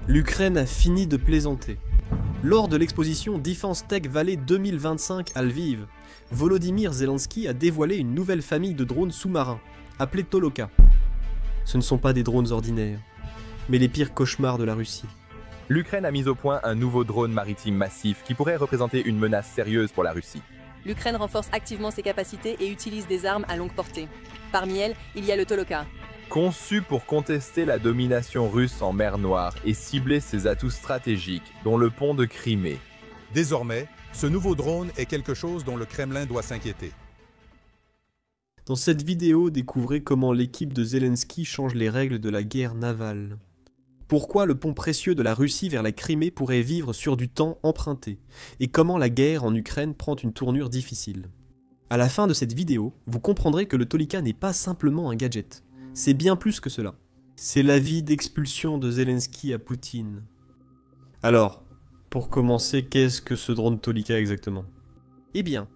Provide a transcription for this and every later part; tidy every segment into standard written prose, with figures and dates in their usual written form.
L'Ukraine a fini de plaisanter. Lors de l'exposition Defense Tech Valley 2025 à Lviv, Volodymyr Zelensky a dévoilé une nouvelle famille de drones sous-marins, appelés Toloka. Ce ne sont pas des drones ordinaires, mais les pires cauchemars de la Russie. L'Ukraine a mis au point un nouveau drone maritime massif qui pourrait représenter une menace sérieuse pour la Russie. L'Ukraine renforce activement ses capacités et utilise des armes à longue portée. Parmi elles, il y a le Toloka. Conçu pour contester la domination russe en mer Noire et cibler ses atouts stratégiques, dont le pont de Crimée. Désormais, ce nouveau drone est quelque chose dont le Kremlin doit s'inquiéter. Dans cette vidéo, découvrez comment l'équipe de Zelensky change les règles de la guerre navale. Pourquoi le pont précieux de la Russie vers la Crimée pourrait vivre sur du temps emprunté, et comment la guerre en Ukraine prend une tournure difficile. À la fin de cette vidéo, vous comprendrez que le Tolika n'est pas simplement un gadget. C'est bien plus que cela. C'est l'avis d'expulsion de Zelensky à Poutine. Alors, pour commencer, qu'est-ce que ce drone Tolika exactement? Eh bien,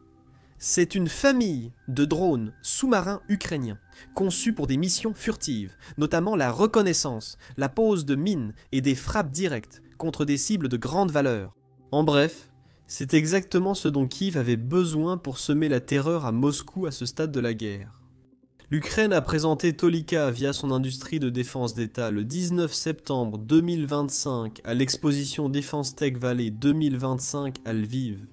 c'est une famille de drones sous-marins ukrainiens, conçus pour des missions furtives, notamment la reconnaissance, la pose de mines et des frappes directes contre des cibles de grande valeur. En bref, c'est exactement ce dont Kiev avait besoin pour semer la terreur à Moscou à ce stade de la guerre. L'Ukraine a présenté Tolika via son industrie de défense d'État le 19 septembre 2025 à l'exposition Defense Tech Valley 2025 à Lviv.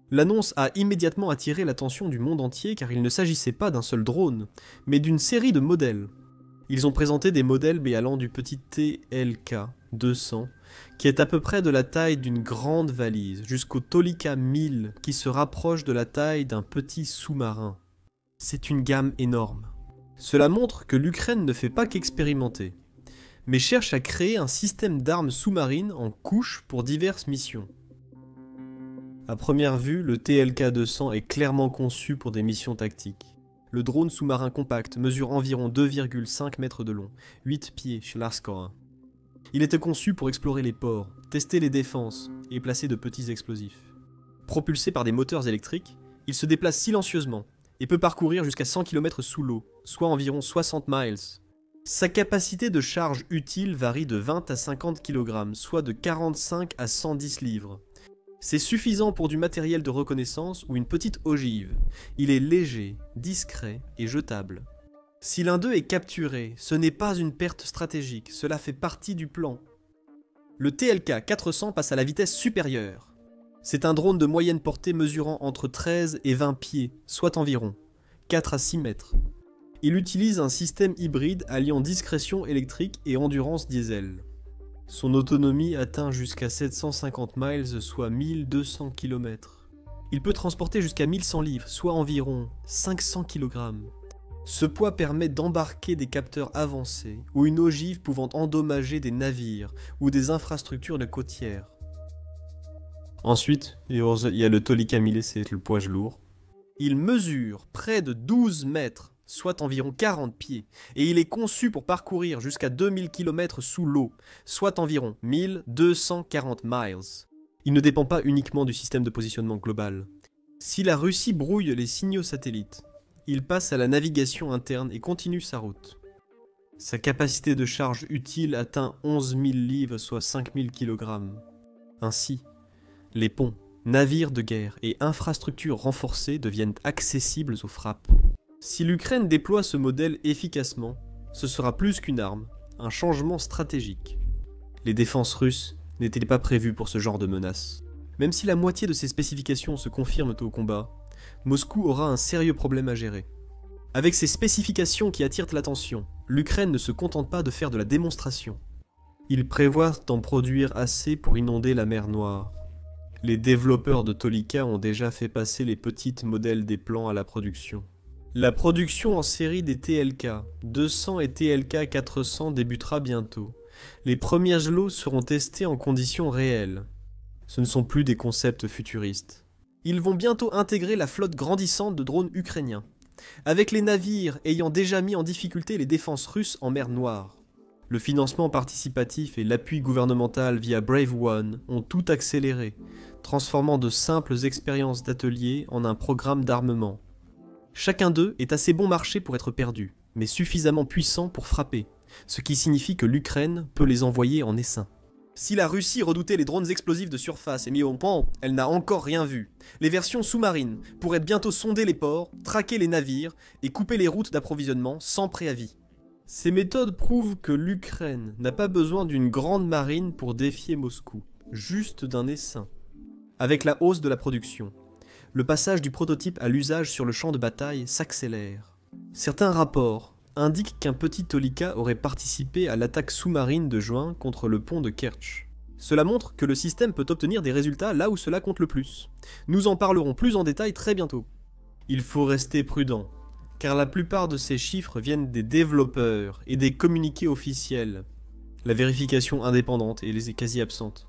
L'annonce a immédiatement attiré l'attention du monde entier car il ne s'agissait pas d'un seul drone, mais d'une série de modèles. Ils ont présenté des modèles allant du petit TLK 200, qui est à peu près de la taille d'une grande valise, jusqu'au Tolika 1000, qui se rapproche de la taille d'un petit sous-marin. C'est une gamme énorme. Cela montre que l'Ukraine ne fait pas qu'expérimenter, mais cherche à créer un système d'armes sous-marines en couches pour diverses missions. À première vue, le TLK-200 est clairement conçu pour des missions tactiques. Le drone sous-marin compact mesure environ 2,5 mètres de long, 8 pieds chez Larskora. Il était conçu pour explorer les ports, tester les défenses et placer de petits explosifs. Propulsé par des moteurs électriques, il se déplace silencieusement et peut parcourir jusqu'à 100 km sous l'eau, soit environ 60 miles. Sa capacité de charge utile varie de 20 à 50 kg, soit de 45 à 110 livres. C'est suffisant pour du matériel de reconnaissance ou une petite ogive. Il est léger, discret et jetable. Si l'un d'eux est capturé, ce n'est pas une perte stratégique, cela fait partie du plan. Le TLK 400 passe à la vitesse supérieure. C'est un drone de moyenne portée mesurant entre 13 et 20 pieds, soit environ 4 à 6 mètres. Il utilise un système hybride alliant discrétion électrique et endurance diesel. Son autonomie atteint jusqu'à 750 miles, soit 1200 km. Il peut transporter jusqu'à 1100 livres, soit environ 500 kg. Ce poids permet d'embarquer des capteurs avancés ou une ogive pouvant endommager des navires ou des infrastructures de côtières. Ensuite, il y a le Tolika 1000, c'est le poids lourd. Il mesure près de 12 mètres, soit environ 40 pieds, et il est conçu pour parcourir jusqu'à 2000 km sous l'eau, soit environ 1240 miles. Il ne dépend pas uniquement du système de positionnement global. Si la Russie brouille les signaux satellites, il passe à la navigation interne et continue sa route. Sa capacité de charge utile atteint 11 000 livres, soit 5000 kg. Ainsi, les ponts, navires de guerre et infrastructures renforcées deviennent accessibles aux frappes. Si l'Ukraine déploie ce modèle efficacement, ce sera plus qu'une arme, un changement stratégique. Les défenses russes n'étaient pas prévues pour ce genre de menace. Même si la moitié de ces spécifications se confirment au combat, Moscou aura un sérieux problème à gérer. Avec ces spécifications qui attirent l'attention, l'Ukraine ne se contente pas de faire de la démonstration. Il prévoit d'en produire assez pour inonder la mer Noire. Les développeurs de Tolika ont déjà fait passer les petits modèles des plans à la production. La production en série des TLK 200 et TLK 400 débutera bientôt. Les premiers lots seront testés en conditions réelles. Ce ne sont plus des concepts futuristes. Ils vont bientôt intégrer la flotte grandissante de drones ukrainiens, avec les navires ayant déjà mis en difficulté les défenses russes en mer Noire. Le financement participatif et l'appui gouvernemental via Brave One ont tout accéléré, transformant de simples expériences d'atelier en un programme d'armement. Chacun d'eux est assez bon marché pour être perdu, mais suffisamment puissant pour frapper, ce qui signifie que l'Ukraine peut les envoyer en essaim. Si la Russie redoutait les drones explosifs de surface et mis au point, elle n'a encore rien vu. Les versions sous-marines pourraient bientôt sonder les ports, traquer les navires et couper les routes d'approvisionnement sans préavis. Ces méthodes prouvent que l'Ukraine n'a pas besoin d'une grande marine pour défier Moscou, juste d'un essaim. Avec la hausse de la production, le passage du prototype à l'usage sur le champ de bataille s'accélère. Certains rapports indiquent qu'un petit Tolika aurait participé à l'attaque sous-marine de juin contre le pont de Kerch. Cela montre que le système peut obtenir des résultats là où cela compte le plus. Nous en parlerons plus en détail très bientôt. Il faut rester prudent, car la plupart de ces chiffres viennent des développeurs et des communiqués officiels. La vérification indépendante est quasi absente.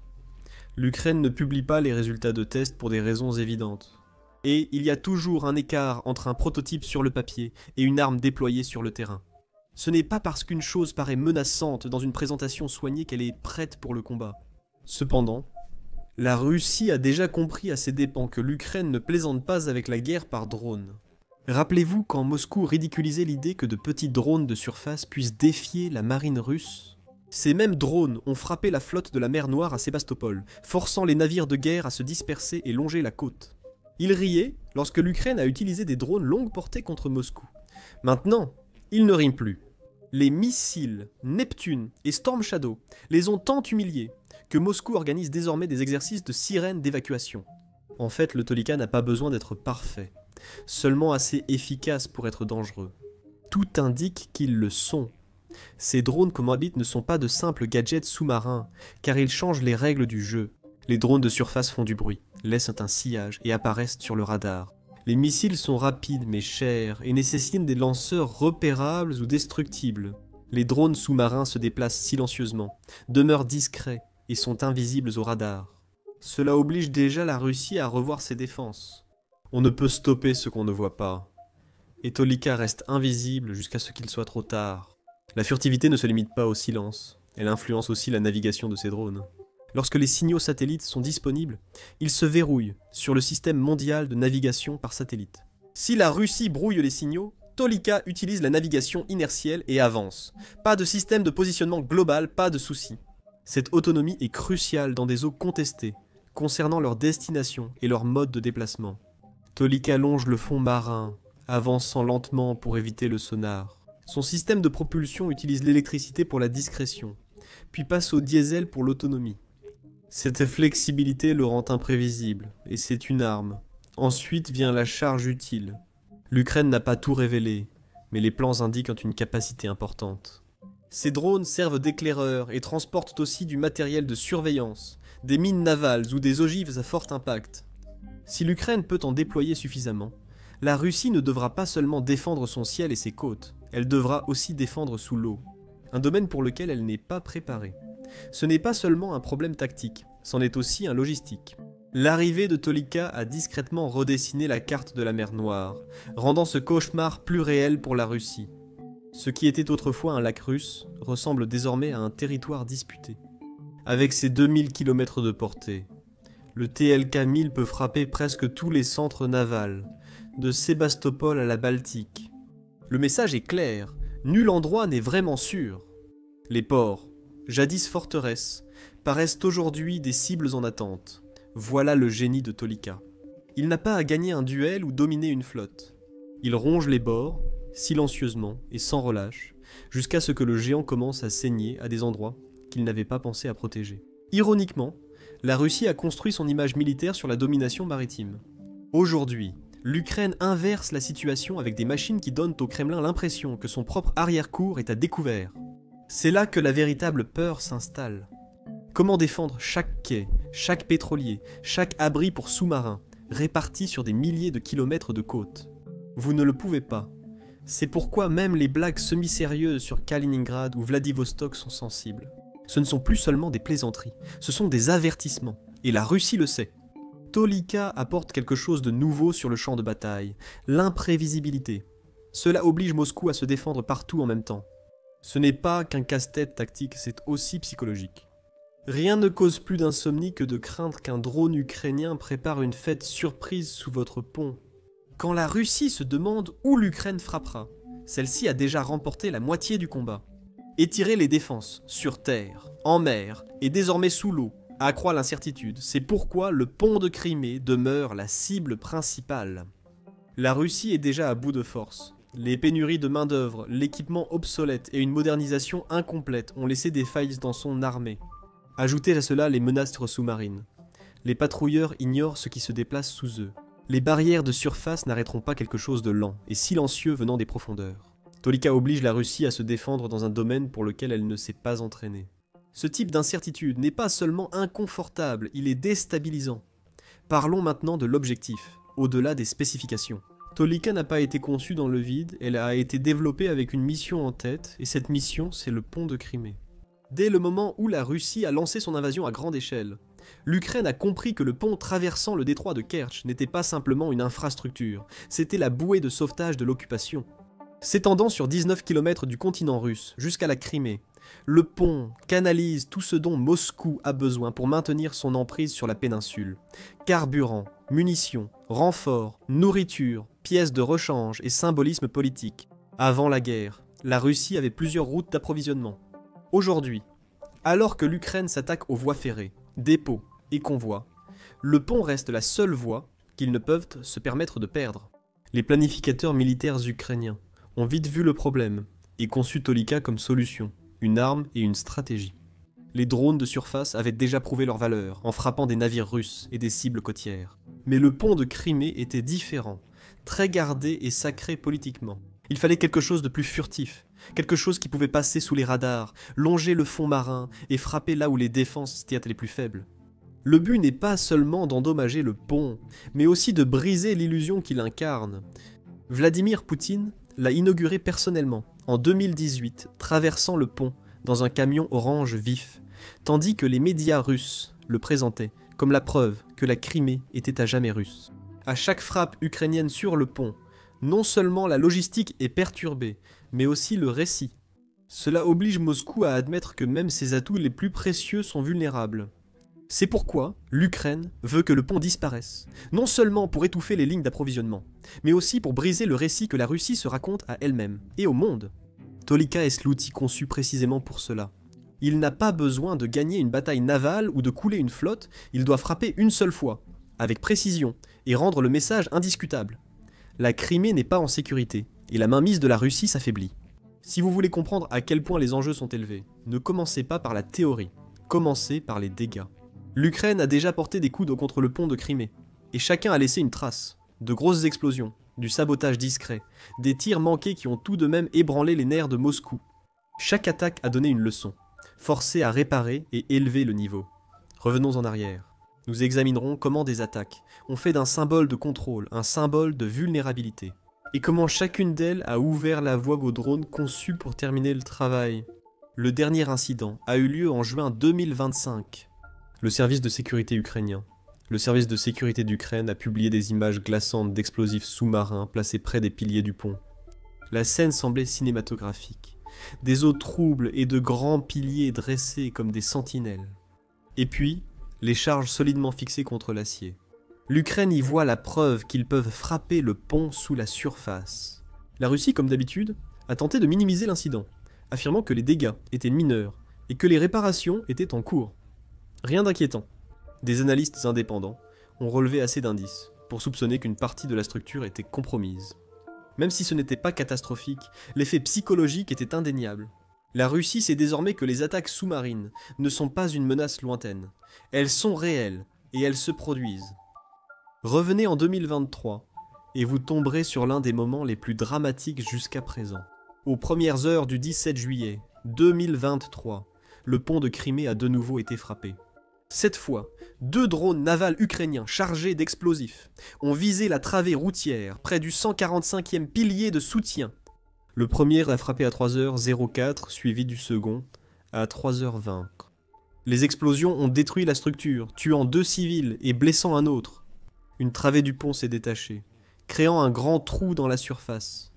L'Ukraine ne publie pas les résultats de tests pour des raisons évidentes. Et il y a toujours un écart entre un prototype sur le papier et une arme déployée sur le terrain. Ce n'est pas parce qu'une chose paraît menaçante dans une présentation soignée qu'elle est prête pour le combat. Cependant, la Russie a déjà compris à ses dépens que l'Ukraine ne plaisante pas avec la guerre par drone. Rappelez-vous quand Moscou ridiculisait l'idée que de petits drones de surface puissent défier la marine russe? Ces mêmes drones ont frappé la flotte de la mer Noire à Sébastopol, forçant les navires de guerre à se disperser et longer la côte. Ils riaient lorsque l'Ukraine a utilisé des drones longue portée contre Moscou. Maintenant, ils ne riment plus. Les missiles Neptune et Storm Shadow les ont tant humiliés que Moscou organise désormais des exercices de sirène d'évacuation. En fait, le Tolika n'a pas besoin d'être parfait, seulement assez efficace pour être dangereux. Tout indique qu'ils le sont. Ces drones commandites ne sont pas de simples gadgets sous-marins, car ils changent les règles du jeu. Les drones de surface font du bruit, laissent un sillage et apparaissent sur le radar. Les missiles sont rapides mais chers et nécessitent des lanceurs repérables ou destructibles. Les drones sous-marins se déplacent silencieusement, demeurent discrets et sont invisibles au radar. Cela oblige déjà la Russie à revoir ses défenses. On ne peut stopper ce qu'on ne voit pas. Et Tolika reste invisible jusqu'à ce qu'il soit trop tard. La furtivité ne se limite pas au silence, elle influence aussi la navigation de ces drones. Lorsque les signaux satellites sont disponibles, ils se verrouillent sur le système mondial de navigation par satellite. Si la Russie brouille les signaux, Tolika utilise la navigation inertielle et avance. Pas de système de positionnement global, pas de souci. Cette autonomie est cruciale dans des eaux contestées, concernant leur destination et leur mode de déplacement. Tolika longe le fond marin, avançant lentement pour éviter le sonar. Son système de propulsion utilise l'électricité pour la discrétion, puis passe au diesel pour l'autonomie. Cette flexibilité le rend imprévisible, et c'est une arme. Ensuite vient la charge utile. L'Ukraine n'a pas tout révélé, mais les plans indiquent une capacité importante. Ces drones servent d'éclaireurs et transportent aussi du matériel de surveillance, des mines navales ou des ogives à fort impact. Si l'Ukraine peut en déployer suffisamment, la Russie ne devra pas seulement défendre son ciel et ses côtes, elle devra aussi défendre sous l'eau, un domaine pour lequel elle n'est pas préparée. Ce n'est pas seulement un problème tactique, c'en est aussi un logistique. L'arrivée de Tolika a discrètement redessiné la carte de la mer Noire, rendant ce cauchemar plus réel pour la Russie. Ce qui était autrefois un lac russe ressemble désormais à un territoire disputé. Avec ses 2000 km de portée, le TLK-1000 peut frapper presque tous les centres navals, de Sébastopol à la Baltique. Le message est clair, nul endroit n'est vraiment sûr. Les ports, jadis forteresses, paraissent aujourd'hui des cibles en attente. Voilà le génie de Tolika. Il n'a pas à gagner un duel ou dominer une flotte. Il ronge les bords, silencieusement et sans relâche, jusqu'à ce que le géant commence à saigner à des endroits qu'il n'avait pas pensé à protéger. Ironiquement, la Russie a construit son image militaire sur la domination maritime. Aujourd'hui, l'Ukraine inverse la situation avec des machines qui donnent au Kremlin l'impression que son propre arrière-cour est à découvert. C'est là que la véritable peur s'installe. Comment défendre chaque quai, chaque pétrolier, chaque abri pour sous-marins, répartis sur des milliers de kilomètres de côte? Vous ne le pouvez pas. C'est pourquoi même les blagues semi-sérieuses sur Kaliningrad ou Vladivostok sont sensibles. Ce ne sont plus seulement des plaisanteries, ce sont des avertissements. Et la Russie le sait. Tolika apporte quelque chose de nouveau sur le champ de bataille, l'imprévisibilité. Cela oblige Moscou à se défendre partout en même temps. Ce n'est pas qu'un casse-tête tactique, c'est aussi psychologique. Rien ne cause plus d'insomnie que de craindre qu'un drone ukrainien prépare une fête surprise sous votre pont. Quand la Russie se demande où l'Ukraine frappera, celle-ci a déjà remporté la moitié du combat. Étirer les défenses, sur terre, en mer et désormais sous l'eau, accroît l'incertitude. C'est pourquoi le pont de Crimée demeure la cible principale. La Russie est déjà à bout de force. Les pénuries de main-d'œuvre, l'équipement obsolète et une modernisation incomplète ont laissé des failles dans son armée. Ajoutez à cela les menaces sous-marines. Les patrouilleurs ignorent ce qui se déplace sous eux. Les barrières de surface n'arrêteront pas quelque chose de lent et silencieux venant des profondeurs. Tolika oblige la Russie à se défendre dans un domaine pour lequel elle ne s'est pas entraînée. Ce type d'incertitude n'est pas seulement inconfortable, il est déstabilisant. Parlons maintenant de l'objectif, au-delà des spécifications. Tolika n'a pas été conçue dans le vide, elle a été développée avec une mission en tête, et cette mission, c'est le pont de Crimée. Dès le moment où la Russie a lancé son invasion à grande échelle, l'Ukraine a compris que le pont traversant le détroit de Kerch n'était pas simplement une infrastructure, c'était la bouée de sauvetage de l'occupation. S'étendant sur 19 km du continent russe jusqu'à la Crimée, le pont canalise tout ce dont Moscou a besoin pour maintenir son emprise sur la péninsule. Carburant, munitions, renforts, nourriture, pièces de rechange et symbolisme politique. Avant la guerre, la Russie avait plusieurs routes d'approvisionnement. Aujourd'hui, alors que l'Ukraine s'attaque aux voies ferrées, dépôts et convois, le pont reste la seule voie qu'ils ne peuvent se permettre de perdre. Les planificateurs militaires ukrainiens ont vite vu le problème et conçu Tolika comme solution, une arme et une stratégie. Les drones de surface avaient déjà prouvé leur valeur en frappant des navires russes et des cibles côtières. Mais le pont de Crimée était différent, très gardé et sacré politiquement. Il fallait quelque chose de plus furtif, quelque chose qui pouvait passer sous les radars, longer le fond marin et frapper là où les défenses étaient les plus faibles. Le but n'est pas seulement d'endommager le pont, mais aussi de briser l'illusion qu'il incarne. Vladimir Poutine l'a inauguré personnellement, en 2018, traversant le pont dans un camion orange vif, tandis que les médias russes le présentaient comme la preuve que la Crimée était à jamais russe. À chaque frappe ukrainienne sur le pont, non seulement la logistique est perturbée, mais aussi le récit. Cela oblige Moscou à admettre que même ses atouts les plus précieux sont vulnérables. C'est pourquoi l'Ukraine veut que le pont disparaisse, non seulement pour étouffer les lignes d'approvisionnement, mais aussi pour briser le récit que la Russie se raconte à elle-même et au monde. Tolika est l'outil conçu précisément pour cela. Il n'a pas besoin de gagner une bataille navale ou de couler une flotte, il doit frapper une seule fois, avec précision, et rendre le message indiscutable. La Crimée n'est pas en sécurité, et la mainmise de la Russie s'affaiblit. Si vous voulez comprendre à quel point les enjeux sont élevés, ne commencez pas par la théorie, commencez par les dégâts. L'Ukraine a déjà porté des coups contre le pont de Crimée, et chacun a laissé une trace. De grosses explosions, du sabotage discret, des tirs manqués qui ont tout de même ébranlé les nerfs de Moscou. Chaque attaque a donné une leçon, forcé à réparer et élever le niveau. Revenons en arrière. Nous examinerons comment des attaques ont fait d'un symbole de contrôle un symbole de vulnérabilité, et comment chacune d'elles a ouvert la voie aux drones conçus pour terminer le travail. Le dernier incident a eu lieu en juin 2025. Le service de sécurité ukrainien. Le service de sécurité d'Ukraine a publié des images glaçantes d'explosifs sous-marins placés près des piliers du pont. La scène semblait cinématographique. Des eaux troubles et de grands piliers dressés comme des sentinelles. Et puis, les charges solidement fixées contre l'acier. L'Ukraine y voit la preuve qu'ils peuvent frapper le pont sous la surface. La Russie, comme d'habitude, a tenté de minimiser l'incident, affirmant que les dégâts étaient mineurs et que les réparations étaient en cours. Rien d'inquiétant. Des analystes indépendants ont relevé assez d'indices pour soupçonner qu'une partie de la structure était compromise. Même si ce n'était pas catastrophique, l'effet psychologique était indéniable. La Russie sait désormais que les attaques sous-marines ne sont pas une menace lointaine. Elles sont réelles et elles se produisent. Revenez en 2023 et vous tomberez sur l'un des moments les plus dramatiques jusqu'à présent. Aux premières heures du 17 juillet 2023, le pont de Crimée a de nouveau été frappé. Cette fois, 2 drones navals ukrainiens chargés d'explosifs ont visé la travée routière près du 145e pilier de soutien. Le premier a frappé à 3h04, suivi du second à 3h20. Les explosions ont détruit la structure, tuant 2 civils et blessant un autre. Une travée du pont s'est détachée, créant un grand trou dans la surface.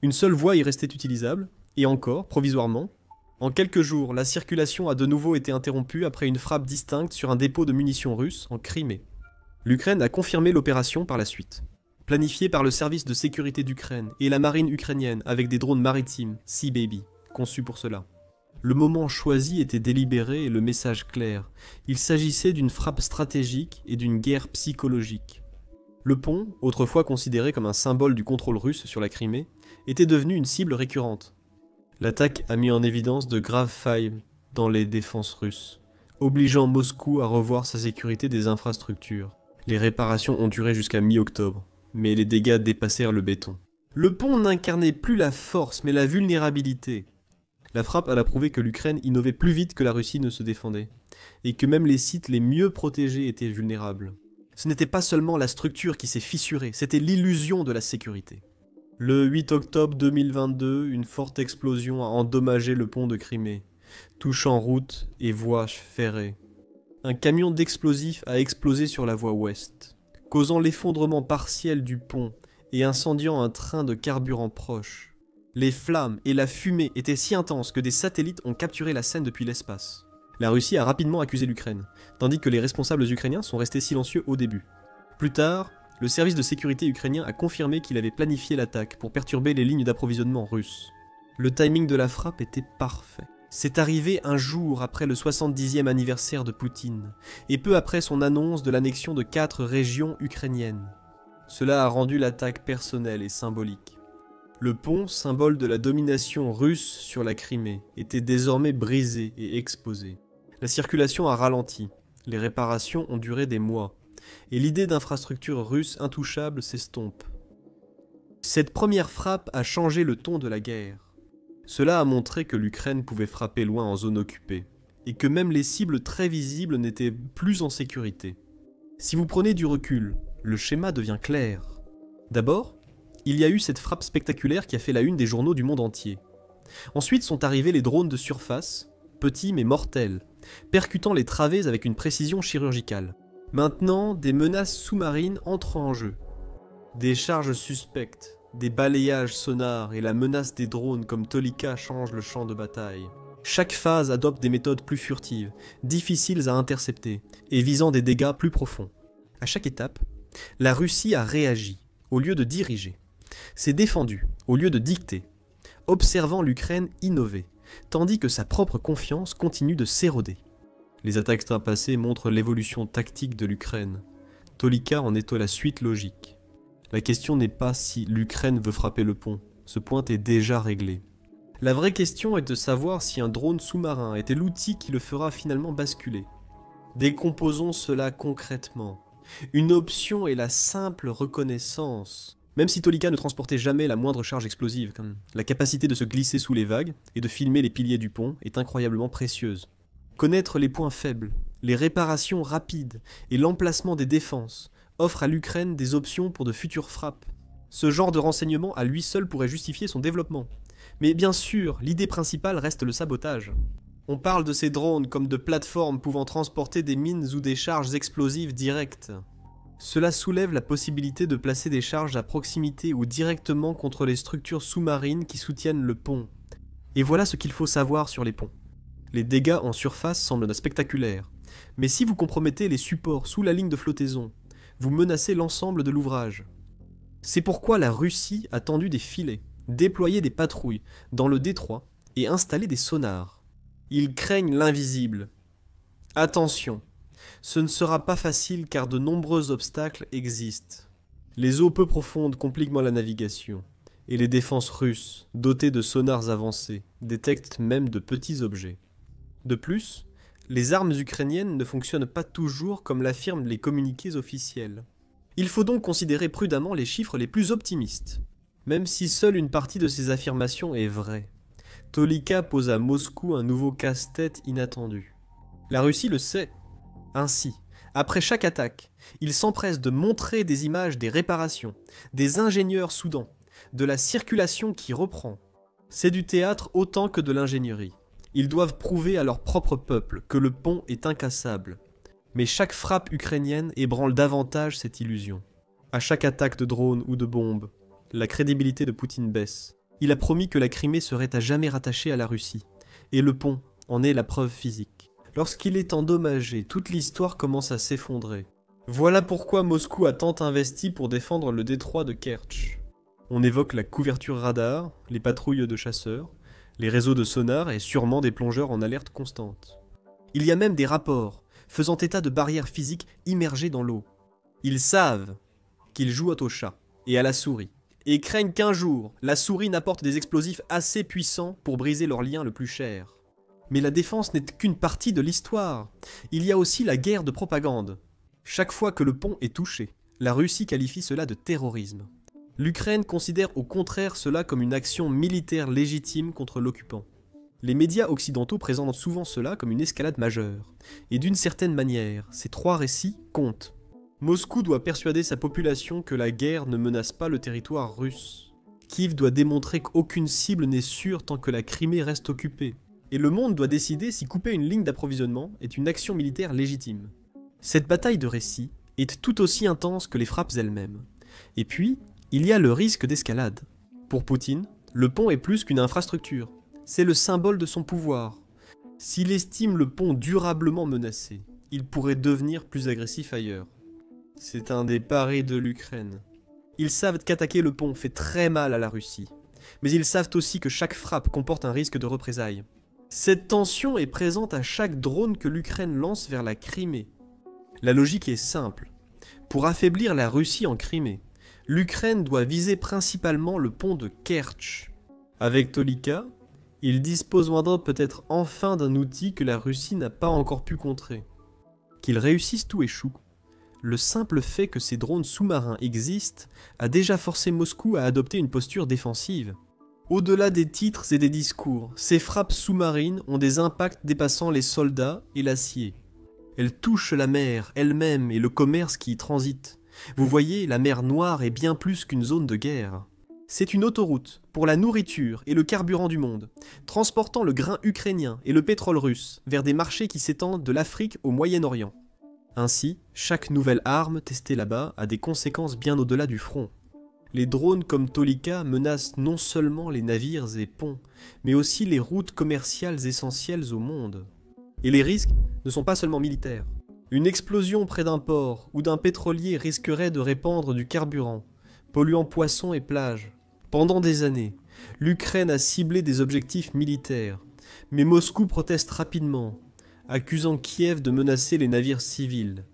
Une seule voie y restait utilisable, et encore, provisoirement. En quelques jours, la circulation a de nouveau été interrompue après une frappe distincte sur un dépôt de munitions russes en Crimée. L'Ukraine a confirmé l'opération par la suite. Planifiée par le service de sécurité d'Ukraine et la marine ukrainienne avec des drones maritimes Sea Baby, conçus pour cela. Le moment choisi était délibéré et le message clair. Il s'agissait d'une frappe stratégique et d'une guerre psychologique. Le pont, autrefois considéré comme un symbole du contrôle russe sur la Crimée, était devenu une cible récurrente. L'attaque a mis en évidence de graves failles dans les défenses russes, obligeant Moscou à revoir sa sécurité des infrastructures. Les réparations ont duré jusqu'à mi-octobre, mais les dégâts dépassèrent le béton. Le pont n'incarnait plus la force, mais la vulnérabilité. La frappe alla prouver que l'Ukraine innovait plus vite que la Russie ne se défendait, et que même les sites les mieux protégés étaient vulnérables. Ce n'était pas seulement la structure qui s'est fissurée, c'était l'illusion de la sécurité. Le 8 octobre 2022, une forte explosion a endommagé le pont de Crimée, touchant routes et voies ferrées. Un camion d'explosifs a explosé sur la voie ouest, causant l'effondrement partiel du pont et incendiant un train de carburant proche. Les flammes et la fumée étaient si intenses que des satellites ont capturé la scène depuis l'espace. La Russie a rapidement accusé l'Ukraine, tandis que les responsables ukrainiens sont restés silencieux au début. Plus tard, le service de sécurité ukrainien a confirmé qu'il avait planifié l'attaque pour perturber les lignes d'approvisionnement russes. Le timing de la frappe était parfait. C'est arrivé un jour après le 70e anniversaire de Poutine, et peu après son annonce de l'annexion de 4 régions ukrainiennes. Cela a rendu l'attaque personnelle et symbolique. Le pont, symbole de la domination russe sur la Crimée, était désormais brisé et exposé. La circulation a ralenti, les réparations ont duré des mois, et l'idée d'infrastructures russes intouchables s'estompe. Cette première frappe a changé le ton de la guerre. Cela a montré que l'Ukraine pouvait frapper loin en zone occupée, et que même les cibles très visibles n'étaient plus en sécurité. Si vous prenez du recul, le schéma devient clair. D'abord, il y a eu cette frappe spectaculaire qui a fait la une des journaux du monde entier. Ensuite sont arrivés les drones de surface, petits mais mortels, percutant les travées avec une précision chirurgicale. Maintenant, des menaces sous-marines entrent en jeu. Des charges suspectes, des balayages sonars et la menace des drones comme Tolika changent le champ de bataille. Chaque phase adopte des méthodes plus furtives, difficiles à intercepter, et visant des dégâts plus profonds. À chaque étape, la Russie a réagi, au lieu de diriger. S'est défendue, au lieu de dicter, observant l'Ukraine innover, tandis que sa propre confiance continue de s'éroder. Les attaques passées montrent l'évolution tactique de l'Ukraine. Tolika en est la suite logique. La question n'est pas si l'Ukraine veut frapper le pont, ce point est déjà réglé. La vraie question est de savoir si un drone sous-marin était l'outil qui le fera finalement basculer. Décomposons cela concrètement. Une option est la simple reconnaissance. Même si Tolika ne transportait jamais la moindre charge explosive, la capacité de se glisser sous les vagues et de filmer les piliers du pont est incroyablement précieuse. Connaître les points faibles, les réparations rapides et l'emplacement des défenses offre à l'Ukraine des options pour de futures frappes. Ce genre de renseignement à lui seul pourrait justifier son développement. Mais bien sûr, l'idée principale reste le sabotage. On parle de ces drones comme de plateformes pouvant transporter des mines ou des charges explosives directes. Cela soulève la possibilité de placer des charges à proximité ou directement contre les structures sous-marines qui soutiennent le pont. Et voilà ce qu'il faut savoir sur les ponts. Les dégâts en surface semblent spectaculaires, mais si vous compromettez les supports sous la ligne de flottaison, vous menacez l'ensemble de l'ouvrage. C'est pourquoi la Russie a tendu des filets, déployé des patrouilles dans le détroit et installé des sonars. Ils craignent l'invisible. Attention, ce ne sera pas facile car de nombreux obstacles existent. Les eaux peu profondes compliquent la navigation, et les défenses russes, dotées de sonars avancés, détectent même de petits objets. De plus, les armes ukrainiennes ne fonctionnent pas toujours comme l'affirment les communiqués officiels. Il faut donc considérer prudemment les chiffres les plus optimistes, même si seule une partie de ces affirmations est vraie. Tolika pose à Moscou un nouveau casse-tête inattendu. La Russie le sait. Ainsi, après chaque attaque, il s'empresse de montrer des images des réparations, des ingénieurs soudants, de la circulation qui reprend. C'est du théâtre autant que de l'ingénierie. Ils doivent prouver à leur propre peuple que le pont est incassable. Mais chaque frappe ukrainienne ébranle davantage cette illusion. À chaque attaque de drone ou de bombe, la crédibilité de Poutine baisse. Il a promis que la Crimée serait à jamais rattachée à la Russie. Et le pont en est la preuve physique. Lorsqu'il est endommagé, toute l'histoire commence à s'effondrer. Voilà pourquoi Moscou a tant investi pour défendre le détroit de Kertch. On évoque la couverture radar, les patrouilles de chasseurs, Les réseaux de sonar et sûrement des plongeurs en alerte constante. Il y a même des rapports faisant état de barrières physiques immergées dans l'eau. Ils savent qu'ils jouent au chat et à la souris, et craignent qu'un jour, la souris n'apporte des explosifs assez puissants pour briser leur lien le plus cher. Mais la défense n'est qu'une partie de l'histoire. Il y a aussi la guerre de propagande. Chaque fois que le pont est touché, la Russie qualifie cela de terrorisme. L'Ukraine considère au contraire cela comme une action militaire légitime contre l'occupant. Les médias occidentaux présentent souvent cela comme une escalade majeure. Et d'une certaine manière, ces trois récits comptent. Moscou doit persuader sa population que la guerre ne menace pas le territoire russe. Kiev doit démontrer qu'aucune cible n'est sûre tant que la Crimée reste occupée. Et le monde doit décider si couper une ligne d'approvisionnement est une action militaire légitime. Cette bataille de récits est tout aussi intense que les frappes elles-mêmes. Et puis, il y a le risque d'escalade. Pour Poutine, le pont est plus qu'une infrastructure. C'est le symbole de son pouvoir. S'il estime le pont durablement menacé, il pourrait devenir plus agressif ailleurs. C'est un des paris de l'Ukraine. Ils savent qu'attaquer le pont fait très mal à la Russie. Mais ils savent aussi que chaque frappe comporte un risque de représailles. Cette tension est présente à chaque drone que l'Ukraine lance vers la Crimée. La logique est simple. Pour affaiblir la Russie en Crimée, l'Ukraine doit viser principalement le pont de Kertch. Avec Tolika, il disposera peut-être enfin d'un outil que la Russie n'a pas encore pu contrer. Qu'ils réussissent ou échouent, le simple fait que ces drones sous-marins existent a déjà forcé Moscou à adopter une posture défensive. Au-delà des titres et des discours, ces frappes sous-marines ont des impacts dépassant les soldats et l'acier. Elles touchent la mer elle-même et le commerce qui y transite. Vous voyez, la mer Noire est bien plus qu'une zone de guerre. C'est une autoroute pour la nourriture et le carburant du monde, transportant le grain ukrainien et le pétrole russe vers des marchés qui s'étendent de l'Afrique au Moyen-Orient. Ainsi, chaque nouvelle arme testée là-bas a des conséquences bien au-delà du front. Les drones comme Tolika menacent non seulement les navires et ponts, mais aussi les routes commerciales essentielles au monde. Et les risques ne sont pas seulement militaires. Une explosion près d'un port ou d'un pétrolier risquerait de répandre du carburant, polluant poissons et plages. Pendant des années, l'Ukraine a ciblé des objectifs militaires, mais Moscou proteste rapidement, accusant Kiev de menacer les navires civils.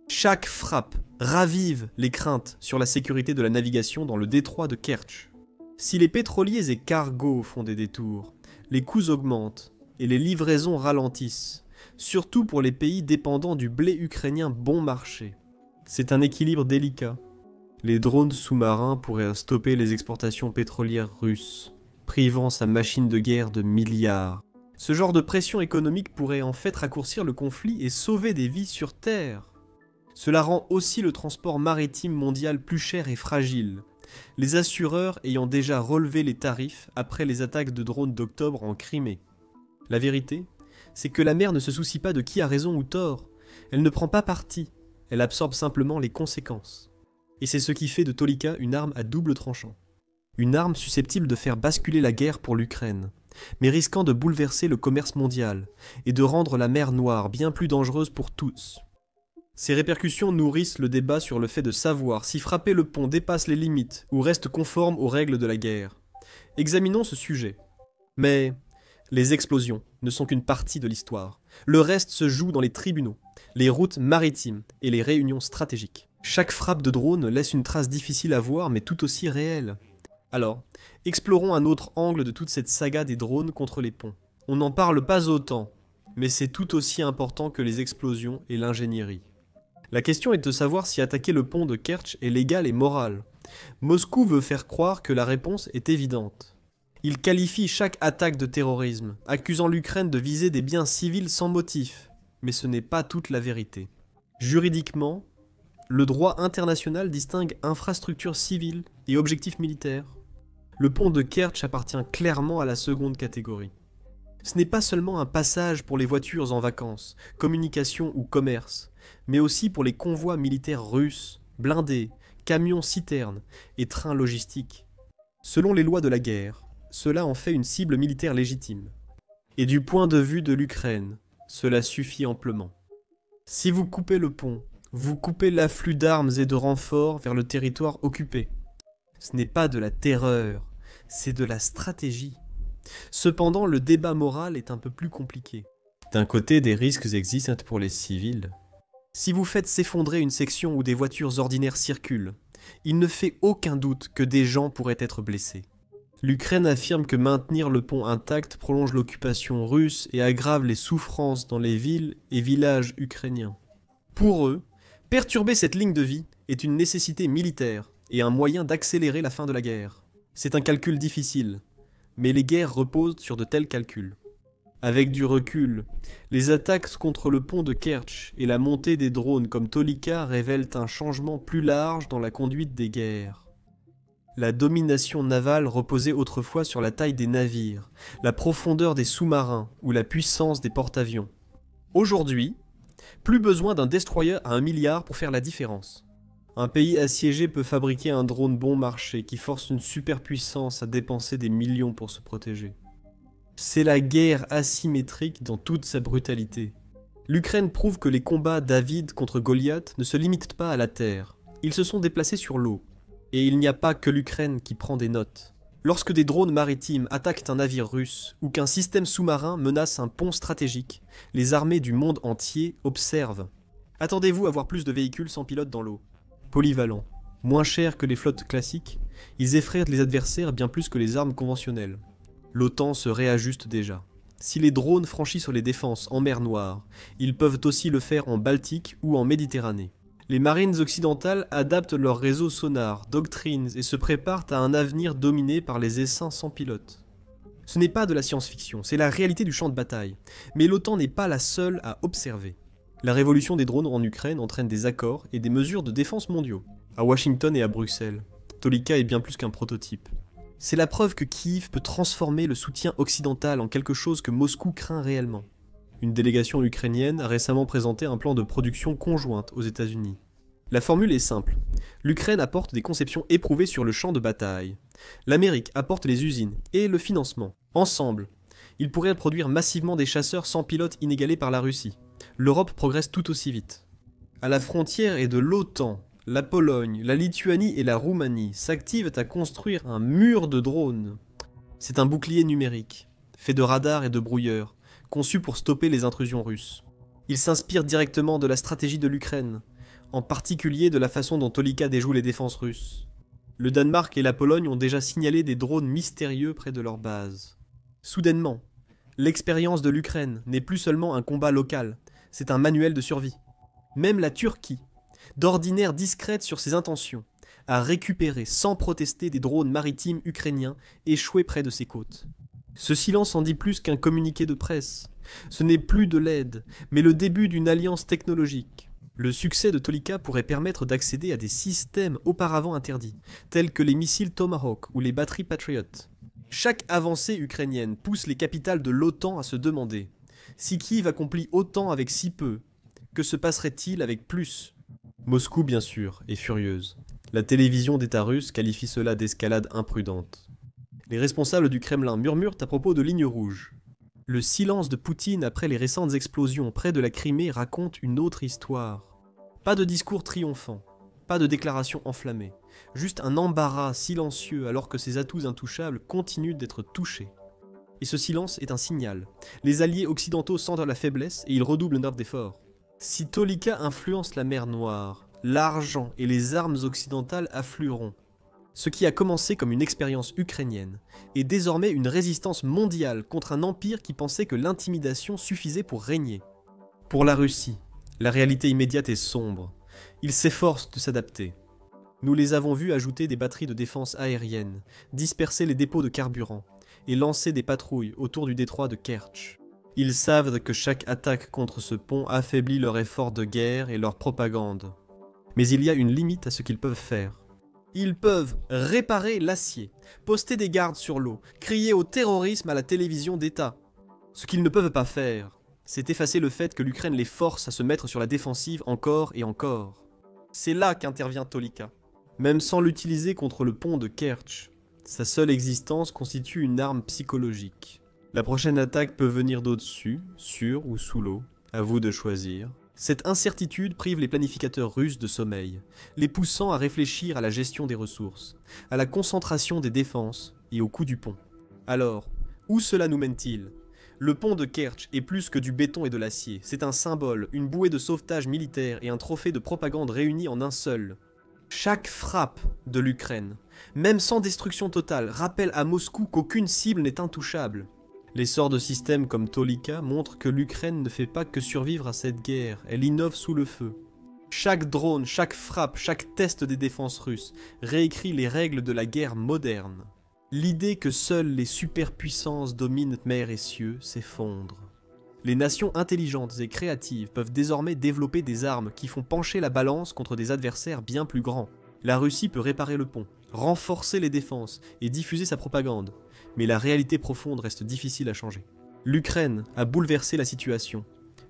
Chaque frappe ravive les craintes sur la sécurité de la navigation dans le détroit de Kertch. Si les pétroliers et cargos font des détours, les coûts augmentent et les livraisons ralentissent, surtout pour les pays dépendant du blé ukrainien bon marché. C'est un équilibre délicat. Les drones sous-marins pourraient stopper les exportations pétrolières russes, privant sa machine de guerre de milliards. Ce genre de pression économique pourrait en fait raccourcir le conflit et sauver des vies sur Terre. Cela rend aussi le transport maritime mondial plus cher et fragile, les assureurs ayant déjà relevé les tarifs après les attaques de drones d'octobre en Crimée. La vérité, c'est que la mer ne se soucie pas de qui a raison ou tort, elle ne prend pas parti, elle absorbe simplement les conséquences. Et c'est ce qui fait de Tolika une arme à double tranchant. Une arme susceptible de faire basculer la guerre pour l'Ukraine, mais risquant de bouleverser le commerce mondial et de rendre la mer Noire bien plus dangereuse pour tous. Ces répercussions nourrissent le débat sur le fait de savoir si frapper le pont dépasse les limites ou reste conforme aux règles de la guerre. Examinons ce sujet. Mais les explosions ne sont qu'une partie de l'histoire. Le reste se joue dans les tribunaux, les routes maritimes et les réunions stratégiques. Chaque frappe de drone laisse une trace difficile à voir mais tout aussi réelle. Alors, explorons un autre angle de toute cette saga des drones contre les ponts. On n'en parle pas autant, mais c'est tout aussi important que les explosions et l'ingénierie. La question est de savoir si attaquer le pont de Kertch est légal et moral. Moscou veut faire croire que la réponse est évidente. Il qualifie chaque attaque de terrorisme, accusant l'Ukraine de viser des biens civils sans motif. Mais ce n'est pas toute la vérité. Juridiquement, le droit international distingue infrastructures civiles et objectifs militaires. Le pont de Kertch appartient clairement à la seconde catégorie. Ce n'est pas seulement un passage pour les voitures en vacances, communication ou commerce, mais aussi pour les convois militaires russes, blindés, camions citernes et trains logistiques. Selon les lois de la guerre, cela en fait une cible militaire légitime. Et du point de vue de l'Ukraine, cela suffit amplement. Si vous coupez le pont, vous coupez l'afflux d'armes et de renforts vers le territoire occupé. Ce n'est pas de la terreur, c'est de la stratégie. Cependant, le débat moral est un peu plus compliqué. D'un côté, des risques existent pour les civils. Si vous faites s'effondrer une section où des voitures ordinaires circulent, il ne fait aucun doute que des gens pourraient être blessés. L'Ukraine affirme que maintenir le pont intact prolonge l'occupation russe et aggrave les souffrances dans les villes et villages ukrainiens. Pour eux, perturber cette ligne de vie est une nécessité militaire et un moyen d'accélérer la fin de la guerre. C'est un calcul difficile, mais les guerres reposent sur de tels calculs. Avec du recul, les attaques contre le pont de Kerch et la montée des drones comme Tolika révèlent un changement plus large dans la conduite des guerres. La domination navale reposait autrefois sur la taille des navires, la profondeur des sous-marins ou la puissance des porte-avions. Aujourd'hui, plus besoin d'un destroyer à 1 milliard pour faire la différence. Un pays assiégé peut fabriquer un drone bon marché qui force une superpuissance à dépenser des millions pour se protéger. C'est la guerre asymétrique dans toute sa brutalité. L'Ukraine prouve que les combats David contre Goliath ne se limitent pas à la terre. Ils se sont déplacés sur l'eau. Et il n'y a pas que l'Ukraine qui prend des notes. Lorsque des drones maritimes attaquent un navire russe ou qu'un système sous-marin menace un pont stratégique, les armées du monde entier observent. Attendez-vous à voir plus de véhicules sans pilote dans l'eau. Polyvalents, moins chers que les flottes classiques, ils effraient les adversaires bien plus que les armes conventionnelles. L'OTAN se réajuste déjà. Si les drones franchissent les défenses en mer Noire, ils peuvent aussi le faire en Baltique ou en Méditerranée. Les marines occidentales adaptent leurs réseaux sonars, doctrines et se préparent à un avenir dominé par les essaims sans pilote. Ce n'est pas de la science-fiction, c'est la réalité du champ de bataille. Mais l'OTAN n'est pas la seule à observer. La révolution des drones en Ukraine entraîne des accords et des mesures de défense mondiaux. À Washington et à Bruxelles, Tolika est bien plus qu'un prototype. C'est la preuve que Kiev peut transformer le soutien occidental en quelque chose que Moscou craint réellement. Une délégation ukrainienne a récemment présenté un plan de production conjointe aux États-Unis. La formule est simple. L'Ukraine apporte des conceptions éprouvées sur le champ de bataille. L'Amérique apporte les usines et le financement. Ensemble, ils pourraient produire massivement des chasseurs sans pilote inégalés par la Russie. L'Europe progresse tout aussi vite. À la frontière et de l'OTAN, la Pologne, la Lituanie et la Roumanie s'activent à construire un mur de drones. C'est un bouclier numérique, fait de radars et de brouilleurs, conçu pour stopper les intrusions russes. Il s'inspire directement de la stratégie de l'Ukraine, en particulier de la façon dont Tolika déjoue les défenses russes. Le Danemark et la Pologne ont déjà signalé des drones mystérieux près de leur base. Soudainement, l'expérience de l'Ukraine n'est plus seulement un combat local, c'est un manuel de survie. Même la Turquie, d'ordinaire discrète sur ses intentions, a récupéré sans protester des drones maritimes ukrainiens échoués près de ses côtes. Ce silence en dit plus qu'un communiqué de presse. Ce n'est plus de l'aide, mais le début d'une alliance technologique. Le succès de Tolika pourrait permettre d'accéder à des systèmes auparavant interdits, tels que les missiles Tomahawk ou les batteries Patriot. Chaque avancée ukrainienne pousse les capitales de l'OTAN à se demander « Si Kiev accomplit autant avec si peu, que se passerait-il avec plus ?» Moscou, bien sûr, est furieuse. La télévision d'État russe qualifie cela d'escalade imprudente. Les responsables du Kremlin murmurent à propos de lignes rouges. Le silence de Poutine après les récentes explosions près de la Crimée raconte une autre histoire. Pas de discours triomphant, pas de déclaration enflammée, juste un embarras silencieux alors que ses atouts intouchables continuent d'être touchés. Et ce silence est un signal. Les alliés occidentaux sentent la faiblesse et ils redoublent d'efforts. Si Tolika influence la mer Noire, l'argent et les armes occidentales afflueront. Ce qui a commencé comme une expérience ukrainienne est désormais une résistance mondiale contre un empire qui pensait que l'intimidation suffisait pour régner. Pour la Russie, la réalité immédiate est sombre. Ils s'efforcent de s'adapter. Nous les avons vus ajouter des batteries de défense aérienne, disperser les dépôts de carburant et lancer des patrouilles autour du détroit de Kerch. Ils savent que chaque attaque contre ce pont affaiblit leur effort de guerre et leur propagande. Mais il y a une limite à ce qu'ils peuvent faire. Ils peuvent réparer l'acier, poster des gardes sur l'eau, crier au terrorisme à la télévision d'État. Ce qu'ils ne peuvent pas faire, c'est effacer le fait que l'Ukraine les force à se mettre sur la défensive encore et encore. C'est là qu'intervient Tolika. Même sans l'utiliser contre le pont de Kerch, sa seule existence constitue une arme psychologique. La prochaine attaque peut venir d'au-dessus, sur ou sous l'eau, à vous de choisir. Cette incertitude prive les planificateurs russes de sommeil, les poussant à réfléchir à la gestion des ressources, à la concentration des défenses et au coût du pont. Alors, Où cela nous mène-t-il? Le pont de Kerch est plus que du béton et de l'acier. C'est un symbole, une bouée de sauvetage militaire et un trophée de propagande réunis en un seul. Chaque frappe de l'Ukraine, même sans destruction totale, rappelle à Moscou qu'aucune cible n'est intouchable. L'essor de systèmes comme Tolika montre que l'Ukraine ne fait pas que survivre à cette guerre, elle innove sous le feu. Chaque drone, chaque frappe, chaque test des défenses russes réécrit les règles de la guerre moderne. L'idée que seules les superpuissances dominent mer et cieux s'effondre. Les nations intelligentes et créatives peuvent désormais développer des armes qui font pencher la balance contre des adversaires bien plus grands. La Russie peut réparer le pont, renforcer les défenses et diffuser sa propagande, mais la réalité profonde reste difficile à changer. L'Ukraine a bouleversé la situation,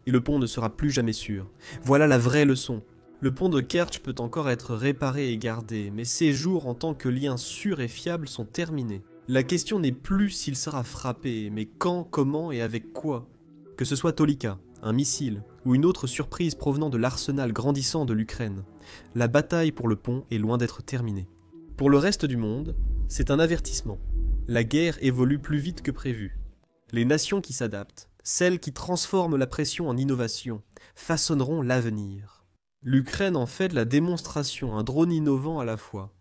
et le pont ne sera plus jamais sûr. Voilà la vraie leçon. Le pont de Kerch peut encore être réparé et gardé, mais ses jours en tant que lien sûr et fiable sont terminés. La question n'est plus s'il sera frappé, mais quand, comment et avec quoi. Que ce soit Tolika, un missile, ou une autre surprise provenant de l'arsenal grandissant de l'Ukraine, la bataille pour le pont est loin d'être terminée. Pour le reste du monde, c'est un avertissement. La guerre évolue plus vite que prévu. Les nations qui s'adaptent, celles qui transforment la pression en innovation, façonneront l'avenir. L'Ukraine en fait la démonstration, un drone innovant à la fois.